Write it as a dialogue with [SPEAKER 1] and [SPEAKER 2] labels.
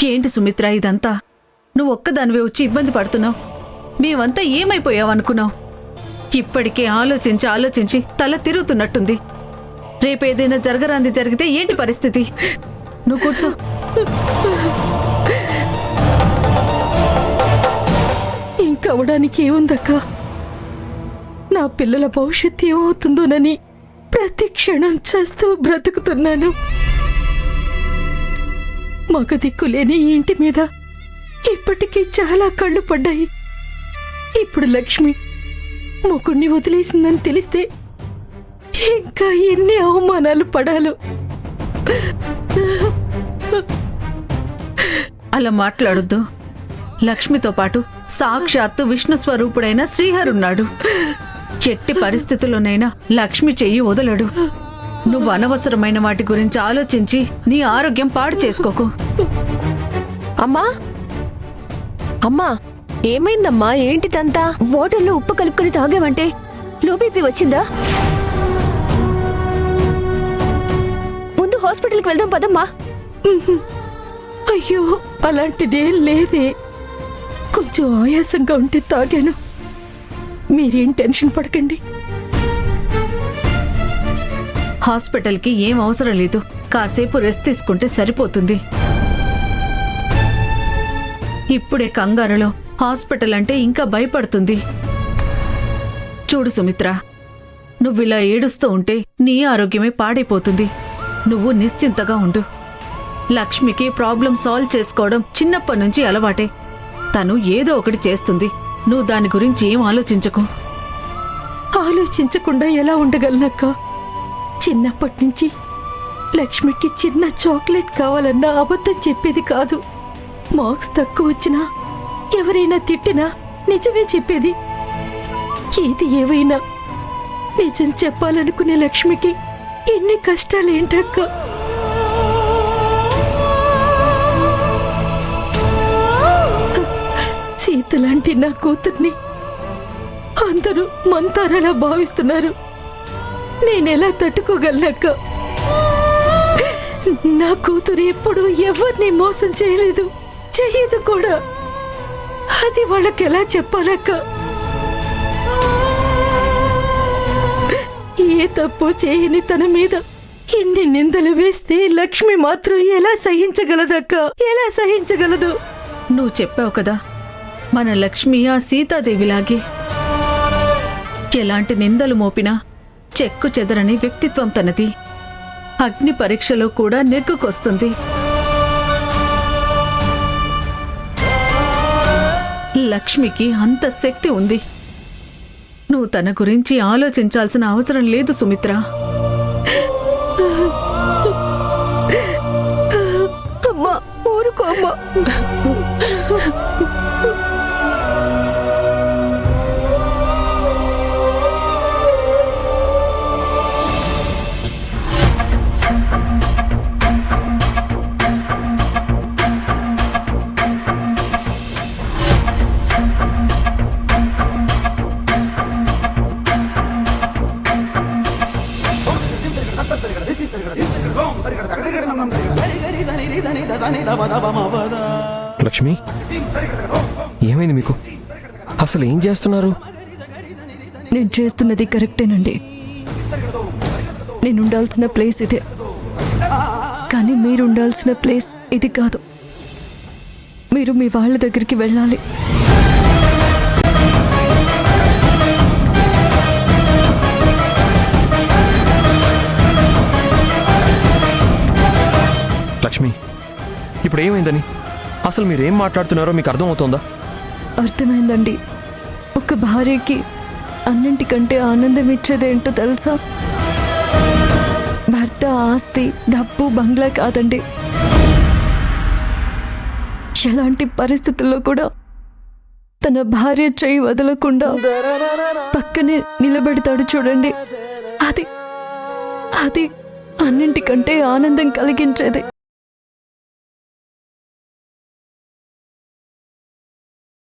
[SPEAKER 1] ఏంటి సుమిత్ర ఇదంతా? నువ్వు ఒక్కదానివే వచ్చి ఇబ్బంది పడుతున్నావు. మేమంతా ఏమైపోయావనుకున్నావు? ఇప్పటికే ఆలోచించి ఆలోచించి తల తిరుగుతున్నట్టుంది. రేపేదైనా జరగరాంది జరిగితే ఏంటి పరిస్థితి? నువ్వు కూర్చో.
[SPEAKER 2] ఇంకవడానికి ఏముందక్క? నా పిల్లల భవిష్యత్తు ఏమవుతుందోనని ప్రతి క్షణం చేస్తూ బ్రతుకుతున్నాను. మగ దిక్కులేని ఈ ఇంటి మీద ఇప్పటికీ చాలా కళ్ళు పడ్డాయి. ఇప్పుడు లక్ష్మి మొగుణ్ణి వదిలేసిందని తెలిస్తే ఇంకా ఎన్ని అవమానాలు పడాలో.
[SPEAKER 1] అలా మాట్లాడొద్దు. లక్ష్మితో పాటు సాక్షాత్తు విష్ణు స్వరూపుడైన శ్రీహరున్నాడు. ఎట్టి పరిస్థితుల్లోనైనా లక్ష్మి చెయ్యి వదలడు. నువ్వు అనవసరమైన వాటి గురించి ఆలోచించి నీ ఆరోగ్యం పాడు చేసుకోకు.
[SPEAKER 3] అమ్మా అమ్మా, ఏమైందమ్మా? ఏంటిదంతా?
[SPEAKER 4] వాటర్లో ఉప్పు కలుపుకొని తాగావంటే లో బీపీ వచ్చిందా? ముందు హాస్పిటల్కి వెళ్దాం పదమ్మా.
[SPEAKER 2] అయ్యో, అలాంటిదేం లేదే. కొంచెం ఆయాసంగా ఉంటే తాగాను. మీరేం టెన్షన్ పడకండి.
[SPEAKER 1] హాస్పిటల్కి ఏం అవసరం లేదు. కాసేపు రెస్ట్ తీసుకుంటే సరిపోతుంది. ఇప్పుడే కంగారులో హాస్పిటల్ అంటే ఇంకా భయపడుతుంది. చూడు సుమిత్ర, నువ్విలా ఏడుస్తూ ఉంటే నీ ఆరోగ్యమే పాడైపోతుంది. నువ్వు నిశ్చింతగా ఉండు. లక్ష్మికి ప్రాబ్లం సాల్వ్ చేసుకోవడం చిన్నప్పటి నుంచి అలవాటే. తను ఏదో ఒకటి చేస్తుంది. నువ్వు దాని గురించి ఏం ఆలోచించకు.
[SPEAKER 2] ఆలోచించకుండా ఎలా ఉండగలనక్క? చిన్నప్పటి నుంచి లక్ష్మికి చిన్న చాక్లెట్ కావాలన్నా అబద్ధం చెప్పేది కాదు. మార్క్స్ తక్కువ వచ్చినా, ఎవరైనా తిట్టినా నిజమే చెప్పేది. ఏది ఏవైనా నిజం చెప్పాలనుకునే లక్ష్మికి ఎన్ని కష్టాలేంటక్క? సీతలాంటి నా కూతుర్ని అందరూ మంతారలా భావిస్తున్నారు. నేనెలా తట్టుకోగలనక్క? నా కూతురు ఎప్పుడు ఎవరిని మోసం చేయలేదు, చెయ్యదు కూడా. అది వాళ్ళకెలా చెప్పాలక్క? ఏ తప్పు చేయని తన మీద ఎన్ని నిందలు వేస్తే లక్ష్మి మాత్రం ఎలా సహించగలదక్క? ఎలా సహించగలదు?
[SPEAKER 1] నువ్వు చెప్పావు కదా, మన లక్ష్మి ఆ సీతాదేవిలాగే. ఎలాంటి నిందలు మోపినా చెక్కు చెదరని వ్యక్తిత్వం తనది. అగ్ని పరీక్షలో కూడా నెగ్గుకొస్తుంది. లక్ష్మికి అంత శక్తి ఉంది. నువ్వు తన గురించి ఆలోచించాల్సిన అవసరం లేదు సుమిత్ర.
[SPEAKER 4] అమ్మా ఊరుకో అమ్మా.
[SPEAKER 5] లక్ష్మి, ఏమైంది మీకు? అసలు ఏం చేస్తున్నారు?
[SPEAKER 4] నేను చేస్తున్నది కరెక్టేనండి. నేను ఉండాల్సిన ప్లేస్ ఇదే, కానీ మీరు ఉండాల్సిన ప్లేస్ ఇది కాదు. మీరు మీ వాళ్ళ దగ్గరికి వెళ్ళాలి.
[SPEAKER 5] లక్ష్మి, ఇప్పుడు ఏమైందని? అసలు మీరేం మాట్లాడుతున్నారో మీకు అర్థమవుతోందా?
[SPEAKER 4] అర్థమైందండి. ఒక భార్యకి అన్నింటికంటే ఆనందం ఇచ్చేదేంటో తెలుసా? భర్త ఆస్తి, డబ్బు, బంగ్లా కాదండి. ఎలాంటి పరిస్థితుల్లో కూడా తన భార్య చేయి వదలకుండా పక్కనే నిలబెడతాడు చూడండి. అది అది అన్నింటికంటే ఆనందం కలిగించేది.